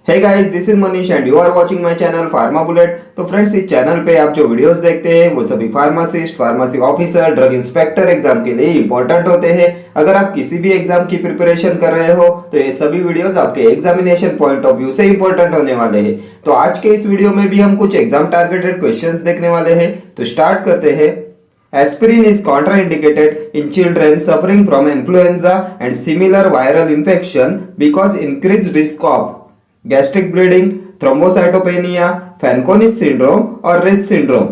Hey guys, this is Manish and you are watching my channel Pharma Bullet. तो friends, इस channel पे आप जो वीडियोस देखते हैं वो सभी pharmacist, pharmacy officer, drug inspector exam के लिए इंपॉर्टेंट होते हैं। अगर आप किसी भी एग्जाम की प्रिपरेशन कर रहे हो तो ये सभी वीडियोस आपके एग्जामिनेशन पॉइंट ऑफ व्यू से इंपॉर्टेंट होने वाले हैं। तो आज के इस वीडियो में भी हम कुछ एग्जाम टारगेटेड क्वेश्चंस देखने वाले हैं। तो स्टार्ट करते हैं। Aspirin is contraindicated in children suffering from influenza and similar viral infection because increased risk of gastric bleeding, thrombocytopenia, Fanconi syndrome or Rett syndrome.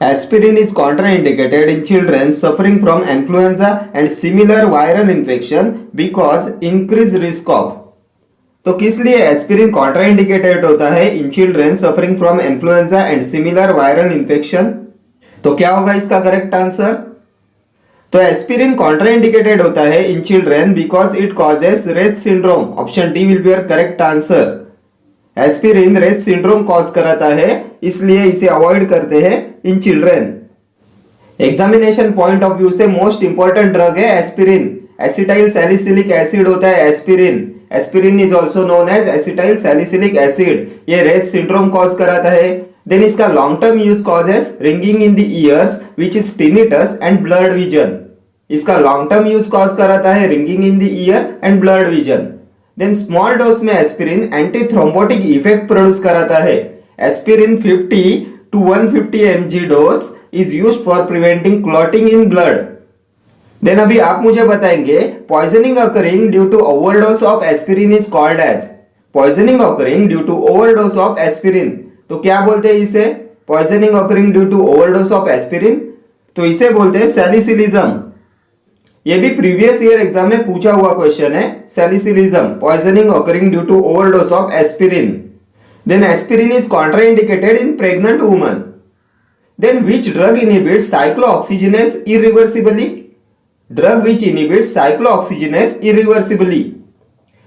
Aspirin is contraindicated in children suffering from influenza and similar viral infection because increased risk of। तो किस लिए aspirin contraindicated होता है in children suffering from influenza and similar viral infection? तो क्या होगा इसका correct answer? तो एस्पिरिन कॉन्ट्राइंडिकेटेड होता है in children because it causes Rett syndrome. Option D will be your correct answer. Aspirin rate syndrome cause कराता है, इसलिए इसे अवॉइड करते हैं in children. Examination point of view से मोस्ट इंपॉर्टेंट ड्रग है एस्पिरिन। एसिटाइल सैलिसिलिक एसिड होता है aspirin. Aspirin is also known as acetyl salicylic acid. ये रेट सिंड्रोम कॉज कराता है। देन इसका long term use causes ringing in the ears which is tinnitus and blurred vision. इसका long term use cause कराता है ringing in the ear and blurred vision. Then small dose में aspirin anti thrombotic effect produce कराता है। Aspirin 50 to 150 mg dose is used for preventing clotting in blood. Then अभी आप मुझे बताएंगे poisoning occurring due to overdose of aspirin is called as. Poisoning occurring due to overdose of aspirin, तो क्या बोलते हैं इसे? Poisoning occurring due to overdose of aspirin, तो इसे बोलते हैं सैलिसिलिज्म। ये भी प्रीवियस ईयर एग्जाम में पूछा हुआ क्वेश्चन है। Salicylism, poisoning occurring due to overdose of aspirin. Then aspirin is contraindicated in pregnant woman. Then which drug inhibits cyclooxygenase irreversibly? Drug which inhibits cyclooxygenase irreversibly.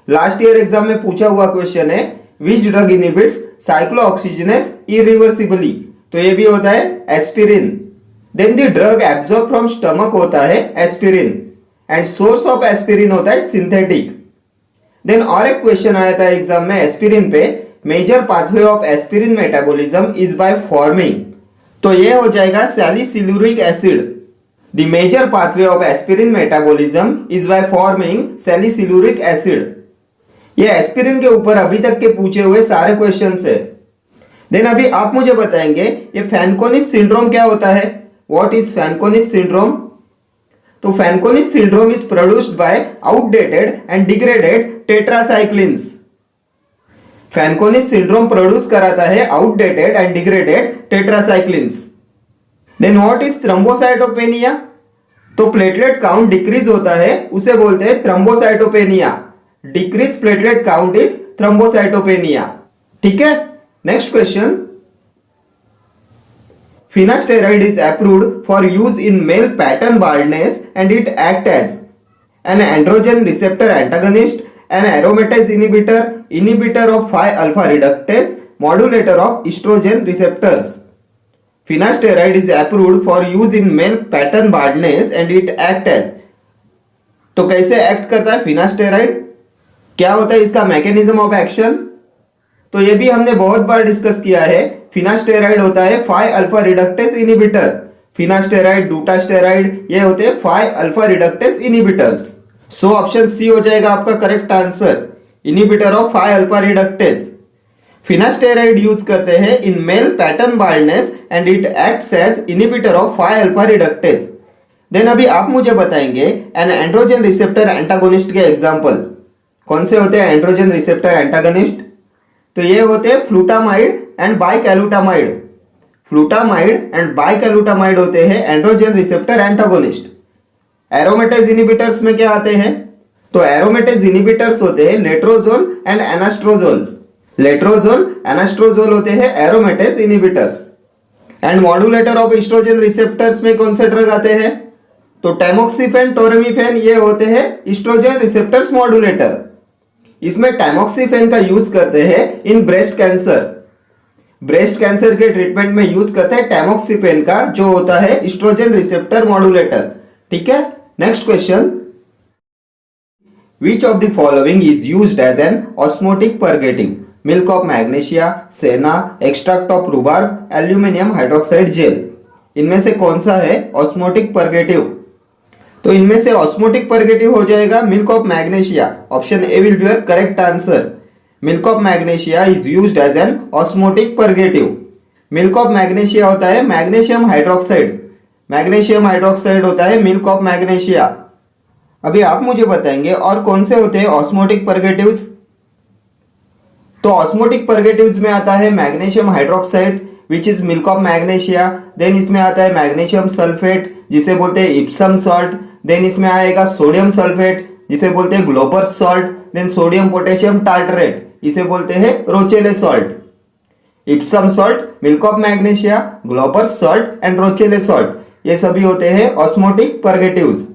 Last year exam में पूछा हुआ question है Which drug inhibits cyclooxygenase irreversibly? तो ये भी होता है aspirin. Then the drug absorbed from stomach होता है aspirin and source of aspirin होता है सिंथेटिक। देन और एक क्वेश्चन आया था एग्जाम में एस्पिरिन पे, major pathway of aspirin metabolism is by forming, तो ये हो जाएगा salicyluric acid. The major pathway of aspirin metabolism is by forming salicyluric acid. ये एस्पिरिन के ऊपर अभी तक के पूछे हुए सारे क्वेश्चंस है। देन अभी आप मुझे बताएंगे ये फैनकोनिस सिंड्रोम क्या होता है? What is Fanconi's syndrome? तो Fanconi's syndrome is produced by outdated and degraded tetracyclines. Fanconi's syndrome produce कराता है outdated and degraded tetracyclines. Then what is thrombocytopenia? तो प्लेटलेट काउंट डिक्रीज होता है, उसे बोलते हैं thrombocytopenia. Decrease platelet count is thrombocytopenia. ठीक है, next question. Finasteride is approved for use in male pattern baldness and it act as an androgen receptor antagonist, an aromatase inhibitor, inhibitor of 5 alpha reductase, modulator of estrogen receptors. Finasteride is approved for use in male pattern baldness and it act as, तो कैसे act करता है फिनास्टेरॉइड? क्या होता है इसका mechanism of action? तो ये भी हमने बहुत बार डिस्कस किया है। फिनास्टेरॉइड होता है 5 alpha reductase inhibitor. Finasteride, dutasteride, ये होते हैं 5 alpha reductase inhibitors. So option C हो जाएगा आपका correct answer, inhibitor of 5 alpha reductase. Finasteride use करते हैं in male pattern baldness and it acts as inhibitor of 5 alpha reductase. Then अभी आप मुझे बताएंगे एन एंड्रोजन रिसेप्टर एंटागोनिस्ट के एग्जांपल कौन से होते हैं? एंड्रोजन रिसेप्टर एंटागनिस्ट, तो ये होते हैं flutamide and bicalutamide. Flutamide and bicalutamide होते हैं androgen receptor antagonist. Aromatase inhibitors में क्या आते हैं? तो एरोमेटेज इनिबिटर्स होते हैं letrozole and anastrozole. Letrozole, anastrozole होते हैं aromatase inhibitors. And modulator of estrogen receptors में कौन से ड्रग आते हैं? तो टैमोक्सिफेन, टोरमीफेन, ये होते हैं एस्ट्रोजन रिसेप्टर्स मॉड्यूलेटर। इसमें टैमोक्सिफेन का यूज करते हैं in breast cancer. Breast cancer के ट्रीटमेंट में यूज करते हैं टैमोक्सिफेन का, जो होता है एस्ट्रोजन रिसेप्टर मॉड्यूलेटर। ठीक है, next question. Which of the following is used as an osmotic purgating? Milk of magnesia, senna, extract of rhubarb, aluminium hydroxide gel. इनमें से कौन सा है ऑस्मोटिक परगेटिव? तो इनमें से ऑस्मोटिक परगेटिव हो जाएगा milk of magnesia. Option A will be your correct answer. Milk of magnesia is used as an osmotic purgative. Milk of magnesia होता है मैग्नीशियम हाइड्रोक्साइड। मैग्नीशियम हाइड्रोक्साइड होता है मिल्क ऑफ मैग्नीशिया। अभी आप मुझे बताएंगे और कौन से होते हैं ऑस्मोटिक परगेटिव्स। तो ऑस्मोटिक परगेटिव्स में आता है magnesium hydroxide which is milk of magnesia. Then इसमें आता है मैग्नीशियम सल्फेट जिसे बोलते हैं इप्सम सॉल्ट। देन इसमें आएगा सोडियम सल्फेट जिसे बोलते हैं Glauber's salt. Then sodium potassium tartrate इसे बोलते हैं Rochelle salt. Epsom salt, milk of magnesia, Glauber's salt and Rochelle salt, ये सभी होते हैं osmotic purgatives.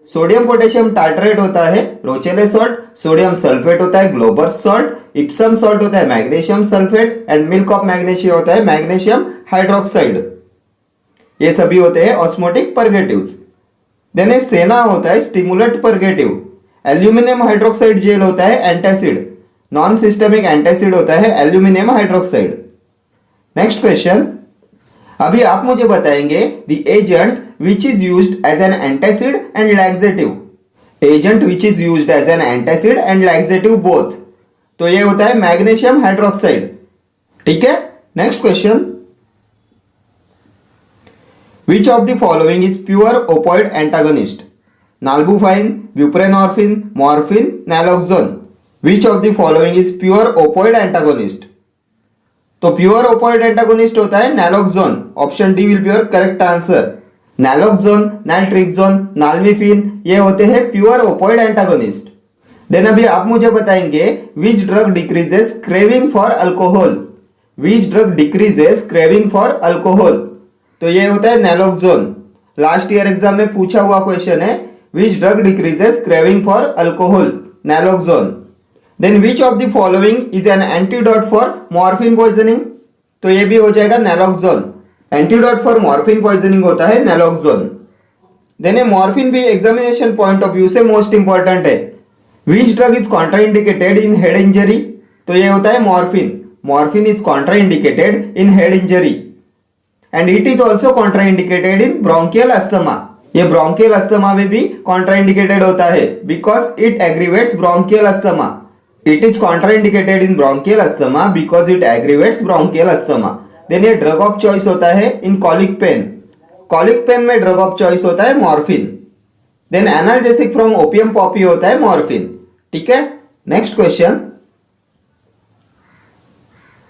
Sodium potassium tartrate होता है रोचेले सॉल्ट, सोडियम सल्फेट होता है ग्लोबस सॉल्ट, इप्सम सॉल्ट होता है magnesium sulphate and milk of magnesia होता है मैग्नीशियम हाइड्रोक्साइड। ये सभी होते हैं ऑस्मोटिक परगेटिव्स। देन सेना होता है stimulant purgative. Aluminium hydroxide jail होता है एंटासिड। नॉन सिस्टमिक एंटासिड होता है एल्यूमिनियम हाइड्रोक्साइड। नेक्स्ट क्वेश्चन, अभी आप मुझे बताएंगे the agent which is used as an antacid and laxative. Agent which is used as an antacid and laxative both, तो ये होता है मैग्नीशियम हाइड्रोक्साइड। ठीक है। Next question, which of the following is pure opioid antagonist? Nalbuphine, buprenorphine, morphine, naloxone. Which of the following is pure opioid antagonist? तो pure opioid antagonist होता है naloxone. Option D will be your correct answer. Naloxone, नैल्ट्रिक्सोन, नाल्मिफिन ये होते हैं pure opioid antagonist. Then अभी आप मुझे बताएंगे विच drug decreases craving for alcohol? Which drug decreases craving for alcohol? तो ये होता है नैलोक्सोन। लास्ट ईयर एग्जाम में पूछा हुआ क्वेश्चन है, which drug decreases craving for alcohol? Naloxone. Then which of the following is an antidote for morphine poisoning? तो ये भी हो जाएगा naloxone. Antidote for morphine poisoning होता है नैलोक्सोन। देन ये मॉर्फिन भी एग्जामिनेशन पॉइंट ऑफ व्यू से मोस्ट इंपॉर्टेंट है। Which drug is contraindicated in head injury? तो ये होता है morphine. Morphine is contraindicated in head injury and it is also contraindicated in bronchial asthma. ये bronchial asthma में भी कॉन्ट्राइंडिकेटेड होता है because it aggravates bronchial asthma. It is contraindicated in bronchial asthma because it aggravates bronchial asthma. Then ये drug of choice होता है in colic pain. Colic pain में drug of choice होता है morphine. Then analgesic from opium poppy होता है morphine. ठीक है। Next question,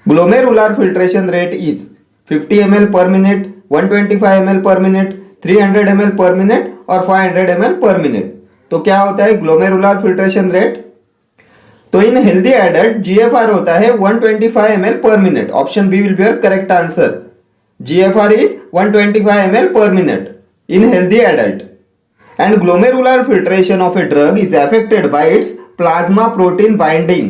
glomerular filtration rate is 50 ml per minute, 125 ml per minute, 300 ml per minute और 500 ml per minute। तो क्या होता है ग्लोमेरुलर फिल्ट्रेशन रेट? तो इन हेल्दी एडल्ट जीएफआर होता है 125 ml per minute. Option B will be your correct answer. GFR is 125 ml per minute in healthy adult and glomerular filtration of a drug is affected by its plasma protein binding.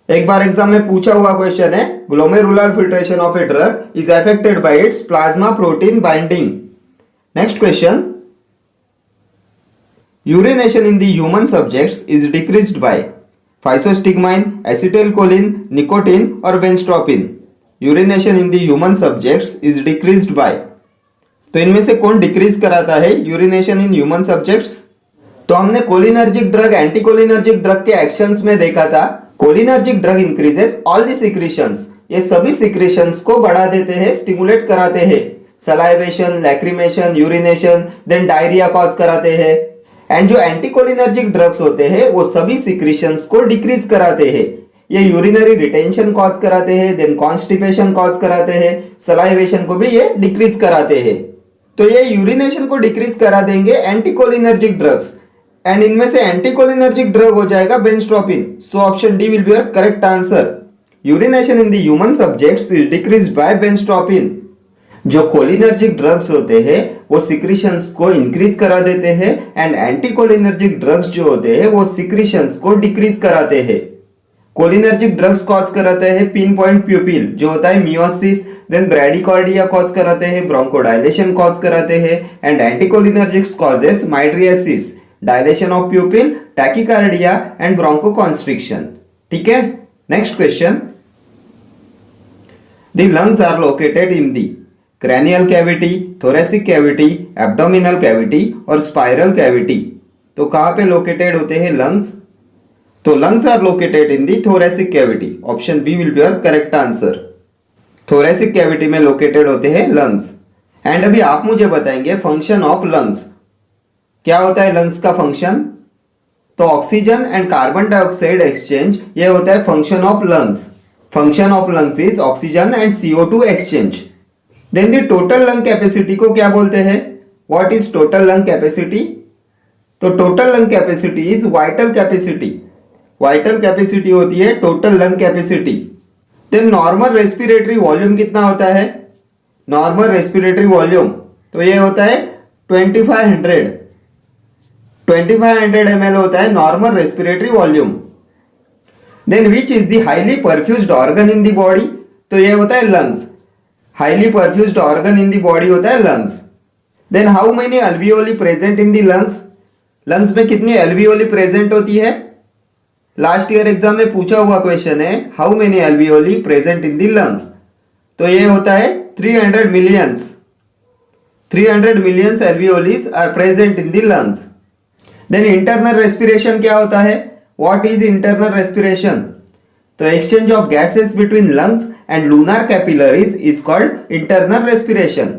एक बार exam में पूछा हुआ question है, glomerular filtration of a drug is affected by its plasma protein binding. Next question, urination in the human subjects is decreased by physostigmine, acetylcholine, nicotine or benztropine. Urination in the human subjects is decreased by, तो इनमें से कौन decrease कराता है urination in human subjects? तो हमने cholinergic drug, anticholinergic drug के actions में देखा था cholinergic drug increases all the secretions. ये सभी सिक्रीशंस को बढ़ा देते हैं, स्टिमुलेट कराते हैं। Salivation, lacrimation, urination, then diarrhoea cause कराते हैं। एंड जो एंटीकोलिनर्जिक ड्रग्स होते हैं वो सभी सिक्रीशंस को डिक्रीज कराते हैं। ये यूरिनरी रिटेंशन कॉज कराते हैं, देन कॉन्स्टिपेशन कॉज कराते हैं, सलाइवेशन को भी ये डिक्रीज कराते हैं। तो ये यूरिनेशन को डिक्रीज करा देंगे एंटीकोलिनर्जिक ड्रग्स एंड इनमें से एंटीकोलिनर्जिक ड्रग हो जाएगा बेंस्ट्रोपिन। So option D will be your correct answer. Urination in the human subjects is decreased bye बेंस्ट्रोपिन। जो कोलिनर्जिक ड्रग्स होते हैं वो सिक्रीशंस को इंक्रीज करा देते हैं एंड एंटीकोलिनर्जिक ड्रग्स जो होते हैं वो सिक्रीशंस को डिक्रीज कराते हैं। कोलिनर्जिक ड्रग्स कॉज कराते हैं पिन पॉइंट प्यूपिल जो होता है मियोसिस, देन ब्रैडिकार्डिया कॉज कराते हैं, ब्रोंकोडायलेशन कॉज कराते हैं and anticholinergics causes mydriasis, dilation of pupil, tachycardia and bronchoconstriction. ठीक है। Next question. The lungs are located in the cranial cavity, thoracic cavity, abdominal cavity और spiral cavity. तो कहाँ पे located होते हैं lungs? तो lungs are located in the thoracic cavity. Option B will be your correct answer. Thoracic cavity में located होते हैं lungs. And अभी आप मुझे बताएंगे function of lungs. क्या होता है lungs का function? तो oxygen and carbon dioxide exchange ये होता है function of lungs. Function of lungs is oxygen and CO2 exchange. Then the total lung capacity को क्या बोलते हैं? What is total lung capacity? तो total lung capacity is vital capacity. Vital capacity होती है total lung capacity. Then normal respiratory volume कितना होता है? नॉर्मल रेस्पिरेटरी वॉल्यूम तो ये होता है 2500 ml होता है normal respiratory volume. Then which is the highly perfused organ in the body? तो ये होता है lungs. Highly perfused organ in the body होता है lungs. Then how many alveoli present in the lungs? Lungs में कितनी अल्वियोली प्रेजेंट होती है? लास्ट ईयर एग्जाम में पूछा हुआ क्वेश्चन है how many alveoli present in the lungs. तो ये होता है 300 millions. 300 millions alveolis are present in the lungs. Then internal respiration क्या होता है? What is internal respiration? तो exchange of gases between lungs and lunar capillaries is called internal respiration.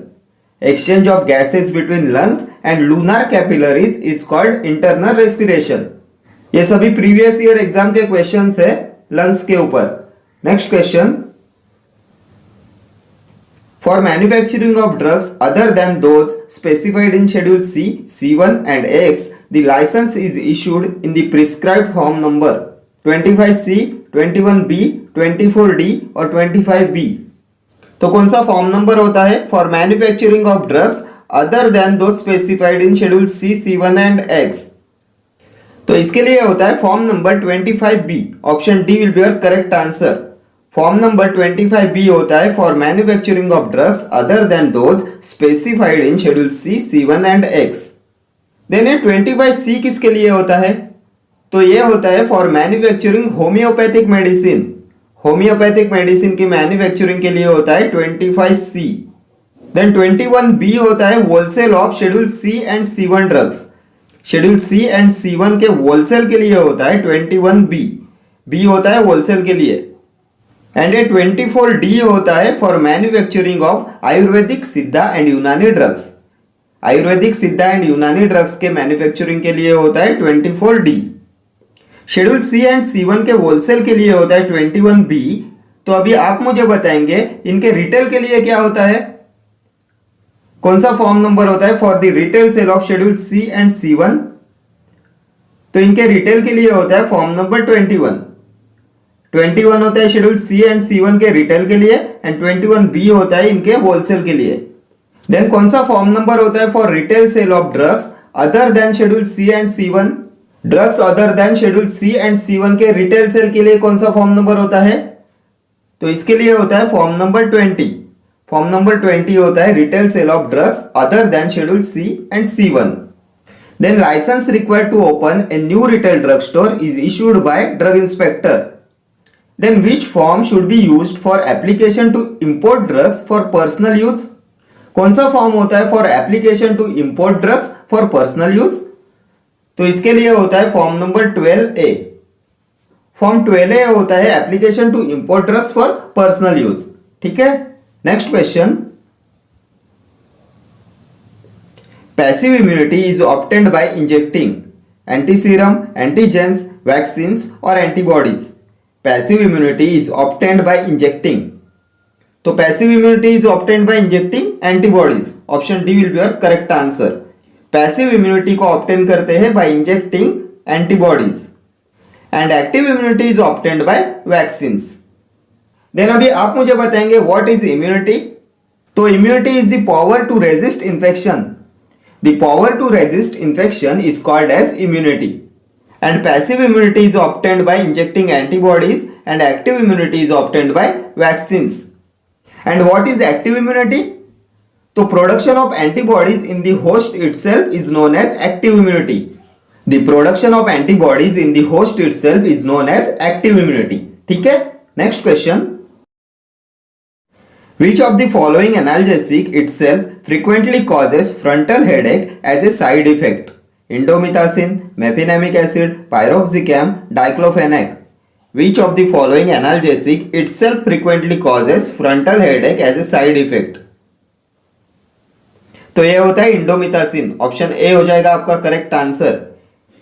Exchange of gases between lungs and lunar capillaries is called internal respiration. ये सभी previous year exam के questions है lungs के ऊपर. Next question. For manufacturing of drugs other than those specified in Schedule C, C1 and X, the license is issued in the prescribed form number 25C, 21B, 24D और 25B. तो कौन सा form number होता है for manufacturing of drugs other than those specified in Schedule C, C1 and X? तो इसके लिए होता है form number 25B. Option D will be your correct answer. Form number 25B होता है for manufacturing of drugs other than those specified in schedule C, C1 and X. Then ये 25C किसके लिए होता है? तो ये होता है for manufacturing homeopathic medicine. Homeopathic medicine की मैन्युफैक्चरिंग के लिए होता है 25C. देन 21B होता है wholesale of schedule C and C1 drugs. Schedule C and C1 के होलसेल के लिए होता है 21B. B होता है होलसेल के लिए. एंड ये 24D होता है फॉर मैन्युफैक्चरिंग ऑफ आयुर्वेदिक, सिद्धा एंड यूनानी ड्रग्स. आयुर्वेदिक, सिद्धा एंड यूनानी ड्रग्स के मैन्युफैक्चरिंग के लिए होता है 24D. Schedule C and C1 के होलसेल के लिए होता है 21B. तो अभी आप मुझे बताएंगे इनके रिटेल के लिए क्या होता है? कौन सा फॉर्म नंबर होता है for the retail sale of schedule C and C1? तो इनके रिटेल के लिए होता है फॉर्म नंबर 21. 21 होता है शेड्यूल C एंड C1 के रिटेल के लिए एंड 21B होता है इनके होलसेल के लिए. देन कौन सा फॉर्म नंबर होता है for retail sale of drugs other then schedule C and C1? Drugs other then schedule C and C1 के रिटेल सेल के लिए कौन सा फॉर्म नंबर होता है? तो इसके लिए होता है फॉर्म नंबर 20. फॉर्म नंबर 20 होता है retail sale of drugs other then schedule C and C1. Then license required to open a new retail drug store is issued by drug inspector. Then which form should be used for application to import drugs for personal use? कौन सा form होता है for application to import drugs for personal use? तो इसके लिए होता है form number 12A. Form 12A होता है application to import drugs for personal use. ठीक है. Next question. Passive immunity is obtained by injecting antiserum, antigens, vaccines और antibodies. Passive immunity is obtained by injecting. तो passive immunity is obtained by injecting antibodies. Option D will be your correct answer. Passive immunity को obtain करते हैं by injecting antibodies. And active immunity is obtained by vaccines. Then अभी आप मुझे बताएंगे what is immunity? तो immunity is the power to resist infection. The power to resist infection is called as immunity. And passive immunity is obtained by injecting antibodies and active immunity is obtained by vaccines. And what is active immunity? So production of antibodies in the host itself is known as active immunity. The production of antibodies in the host itself is known as active immunity. ठीक है। Next question, Which of the following analgesic itself frequently causes frontal headache as a side effect? Indomethacin, mefenamic acid, piroxicam, diclofenac. Which of the following analgesic itself frequently causes frontal headache as a side effect? तो ये होता है indomethacin. Option A हो जाएगा आपका correct answer.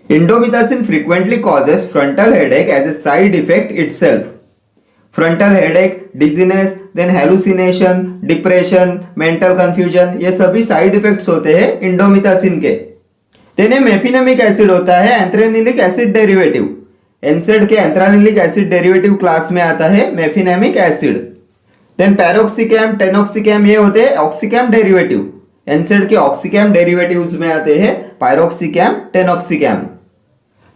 Indomethacin frequently causes frontal headache as a side effect itself. Frontal headache, dizziness, then hallucination, depression, mental confusion, ये सभी side effects होते हैं इंडोमिथासिन के। देन मेफिनेमिक एसिड होता है एंथ्रेनिलिक एसिड डेरिवेटिव। एनसेड के एंथ्रानिलिक एसिड डेरिवेटिव क्लास में आता है मेफिनेमिक एसिड। देन पैरोक्सिकैम, टेनोक्सिकैम, ये होते हैं ऑक्सीकैम डेरिवेटिव। एनसेड के ऑक्सीकैम डेरिवेटिव्स में आते हैं पायरोक्सिकैम, टेनोक्सिकैम।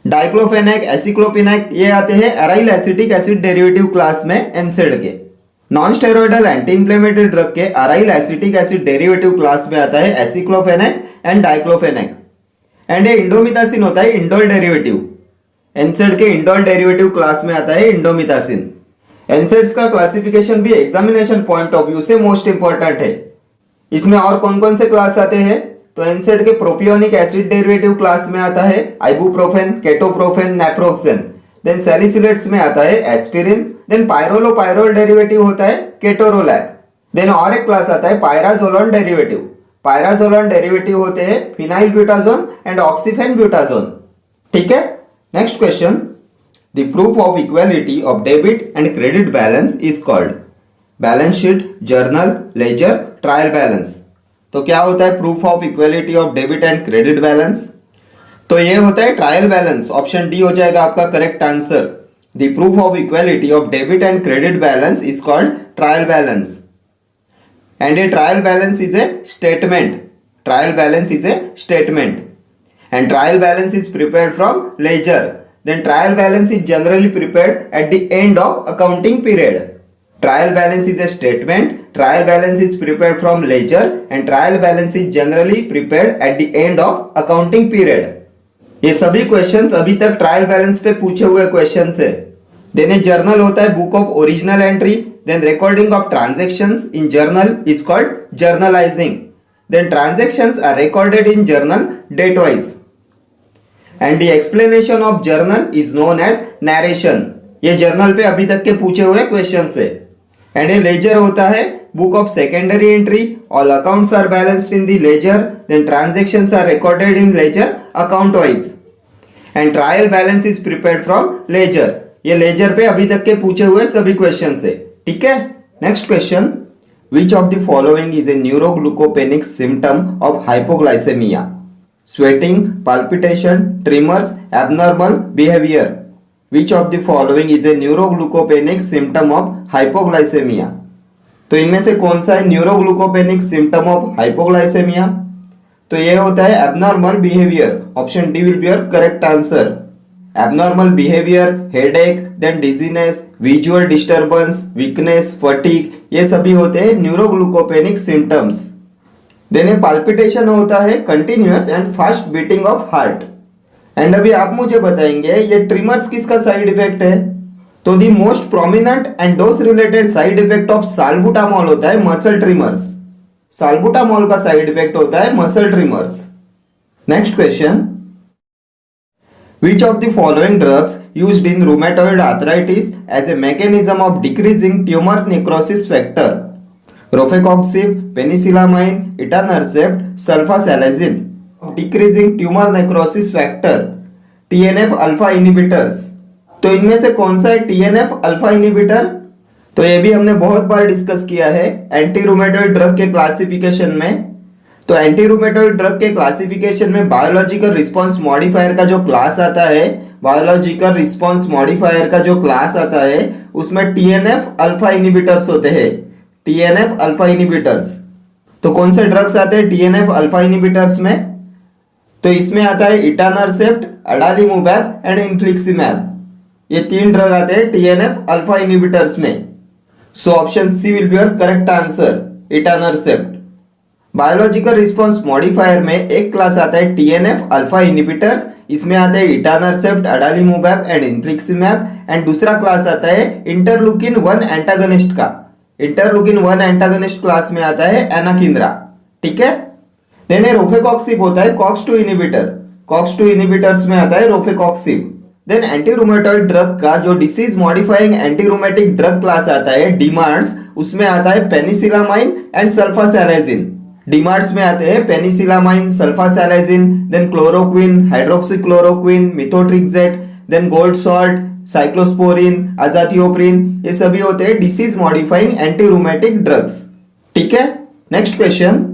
डाइक्लोफेनेक, एसिक्लोफेनेक, ये आते हैं aryl acetic acid derivative class में एनसेड के। Non steroidal anti inflammatory drug के aryl acetic acid derivative class में आता है एसिक्लोफेनेक एंड डाइक्लोफेनेक। एंड ये इंडोमिथासिन होता है इंडोल डेरिवेटिव। एनसेड के इंडोल डेरिवेटिव क्लास में आता है इंडोमिथासिन। एनसेड्स का क्लासिफिकेशन भी एग्जामिनेशन पॉइंट ऑफ व्यू से मोस्ट इंपॉर्टेंट है। इसमें और कौन कौन से क्लास आते हैं, तो एनसेड के प्रोपियोनिक एसिड डेरिवेटिव क्लास में आता है ibuprofen, ketoprofen, naproxen. Then salicylates में आता है एस्पिरिन। देन पायरोलोपायरोल डेरिवेटिव होता है केटोरोलैक। देन और एक क्लास आता है पायराजोलोन डेरिवेटिव। पायराजोलोन डेरिवेटिव होते हैं phenylbutazone and oxyphenbutazone. ठीक है। Next question, the proof of equality of debit and credit balance is called balance sheet, journal, ledger, trial balance. तो क्या होता है proof of equality of debit and credit balance? तो ये होता है ट्रायल बैलेंस। ऑप्शन डी हो जाएगा आपका correct answer. The proof of equality of debit and credit balance is called trial balance. And a trial balance is a statement. Trial balance is a statement and trial balance is prepared from ledger. Then trial balance is generally prepared at the end of accounting period. Trial balance is a statement, trial balance is prepared from ledger and trial balance is generally prepared at the end of accounting period. ये सभी questions अभी तक trial balance पे पूछे हुए questions है। Then ए journal होता है book of original entry. Then recording of transactions in journal is called journalizing. Then transactions are recorded in journal date wise and the explanation of journal is known as narration. ये journal पे अभी तक के पूछे हुए questions है। And A ledger होता है book of secondary entry. All accounts are balanced in the ledger. Then transactions are recorded in ledger account wise and trial balance is prepared from ledger. ये लेजर पे अभी तक के पूछे हुए सभी क्वेश्चंस है। ठीक है। Next question, which of the following is a neuroglycopenic symptom of hypoglycaemia? Sweating, palpitation, tremors, abnormal behaviour. Which of the following is a neuroglucopenic symptom of hypoglycemia? तो इनमें से कौन सा है न्यूरोग्लूकोपेनिक सिम्टम ऑफ हाइपोग्लाइसेमिया? तो ये होता है abnormal behaviour. Option D will be your correct answer. Abnormal behaviour, headache, then dizziness, visual disturbance, weakness, fatigue, ये सभी होते हैं न्यूरोग्लूकोपेनिक सिम्टम्स। देन पाल्पिटेशन होता है continuous and fast beating of heart. And अभी आप मुझे बताएंगे ये ट्रिमर्स किसका साइड इफेक्ट है? तो the most prominent and dose related side effect of salbutamol होता है मसल ट्रिमर्स। साल्बुटामॉल का साइड इफेक्ट होता है muscle tremors. Next question, which of the following drugs used in rheumatoid arthritis as a mechanism of decreasing tumour necrosis factor? Rofecoxib, penicillamine, etanercept, sulfasalazine. Decreasing tumour necrosis factor, TNF alpha inhibitors. तो इनमें से कौन सा है TNF alpha inhibitor? तो ये भी हमने बहुत बार डिस्कस किया है एंटी रूमेटॉइड ड्रग के क्लासिफिकेशन में। तो एंटी रूमेटॉइड ड्रग के क्लासिफिकेशन में बायोलॉजिकल रिस्पांस मॉडिफायर का जो क्लास आता है, बायोलॉजिकल रिस्पांस मॉडिफायर का जो क्लास आता है उसमें TNF अल्फा इनहिबिटर्स होते हैं। TNF alpha inhibitors. तो कौन से ड्रग्स आते हैं TNF अल्फा इनहिबिटर्स में? तो इसमें आता है इटानरसेप्ट, अडालीमुमैब एंड इन्फ्लिक्सिमैब। ये तीन ड्रग आते हैं TNF अल्फा इनहिबिटर्स में। So option C will be your correct answer, etanercept. Biological response modifier में एक क्लास आता है टीएनएफ अल्फा इनहिबिटर्स, इसमें आता है इटानरसेप्ट, अडालीमुमैब एंड इन्फ्लिक्सिमैब, एंड दूसरा क्लास आता है इंटरलूकिन 1 एंटागनिस्ट का। इंटरलूकिन 1 एंटागनिस्ट क्लास में आता है एनाकिंद्रा, ठीक है। देन रोफेकॉक्सिब होता है कॉक्स 2 इनहिबिटर, कॉक्स 2 इनहिबिटर्स में आता है rofecoxib. Then anti rheumatoid drug का जो disease modifying anti rheumatic drug class आता है डीमार्ट्स, उसमें आता है पेनिसिलामाइन एंड सल्फासैलाइजिन। डीमार्ट्स में आते हैं penicillamine, sulfasalazine, then chloroquine, hydroxychloroquine, methotrexate, then gold salt, cyclosporine, azathioprine, ये सभी होते हैं disease modifying anti rheumatic drugs, ठीक है। Next question,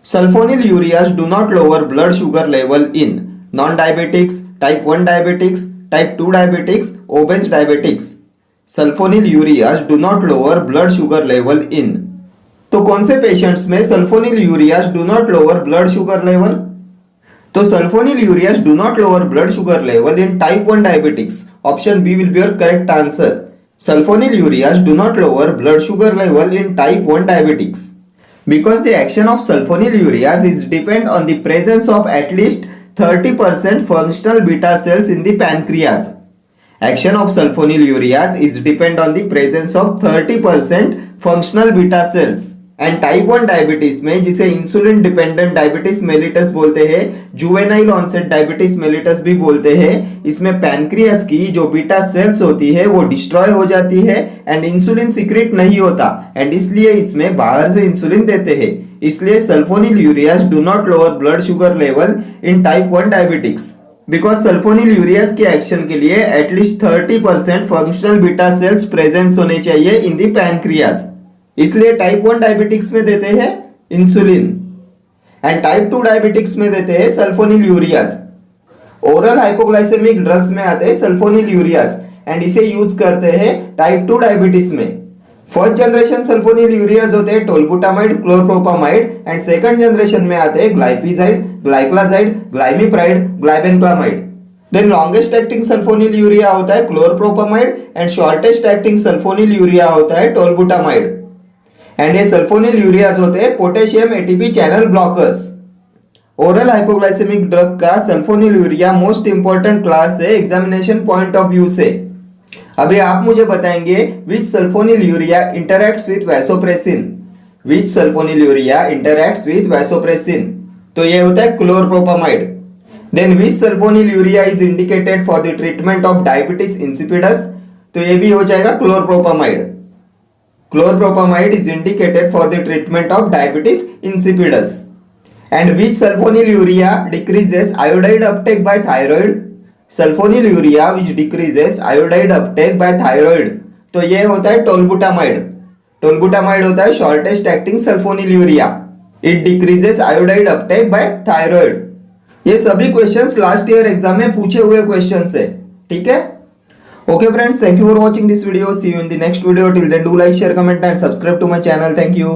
sulfonylureas do not lower blood sugar level in non-diabetics, type 1 diabetics, type 2 diabetics, obese diabetics. Sulfonylureas do not lower blood sugar level in, तो कौन से patients में sulfonylureas do not lower blood sugar level? तो sulfonylureas do not lower blood sugar level in type 1 diabetics. Option B will be your correct answer. Sulfonylureas do not lower blood sugar level in type 1 diabetics. Because the action of sulfonylureas is depend on the presence of at least 30% functional beta cells in the pancreas. Action of sulfonylureas is depend on the presence of 30% functional beta cells. And type 1 diabetes में, जिसे insulin dependent diabetes mellitus बोलते हैं, juvenile onset diabetes mellitus भी बोलते हैं, इसमें pancreas की जो बीटा सेल्स होती है वो डिस्ट्रॉय हो जाती है एंड इंसुलिन सीक्रेट नहीं होता, एंड इसलिए इसमें बाहर से इंसुलिन देते हैं। इसलिए sulfonylureas do not lower blood sugar level in type 1 diabetics, because sulfonylureas के एक्शन के लिए at least 30% functional beta cells presence होने चाहिए इन दी पैनक्रियाज, इसलिए टाइप 1 डायबिटिक्स में देते हैं इंसुलिन एंड टाइप 2 डायबिटिक्स में देते हैं सल्फोनिलयूरियाज। ओरल हाइपोग्लाइसेमिक ड्रग्स में आते हैं सल्फोनिलयूरियाज एंड इसे यूज करते हैं टाइप 2 डायबिटीज में। फर्स्ट जनरेशन सल्फोनिलयूरियाज होते हैं tolbutamide, chlorpropamide, and second generation में आते हैं glipizide, gliclazide, glimepiride, glibenclamide. Then longest acting sulfonylurea होता है chlorpropamide and shortest acting sulfonylurea होता है टोलबुटामाइड। एंड ये सल्फोनिलयूरियाज होते हैं potassium ATP channel blockers. Oral hypoglycaemic drug का सल्फोनिलयूरिया मोस्ट इंपॉर्टेंट क्लास है एग्जामिनेशन पॉइंट ऑफ व्यू से। अभी आप मुझे बताएंगे which sulfonylurea interacts with vasopressin, which sulfonylurea interacts with vasopressin, तो ये होता है chlorpropamide. Then which sulphonylurea is indicated for the treatment of diabetes insipidus, तो ये भी हो जाएगा chlorpropamide. Chlorpropamide is indicated for the treatment of diabetes insipidus. And which sulfonylurea decreases iodide uptake by thyroid? Sulfonylurea which decreases iodide uptake by thyroid, तो ये होता है tolbutamide. Tolbutamide होता है shortest acting sulfonylurea, it decreases iodide uptake by thyroid. ये सभी questions last year exam में पूछे हुए क्वेश्चंस है, ठीक है। Okay friends, thank you for watching this video. See you in the next video. Till then, do like, share, comment and subscribe to my channel. Thank you.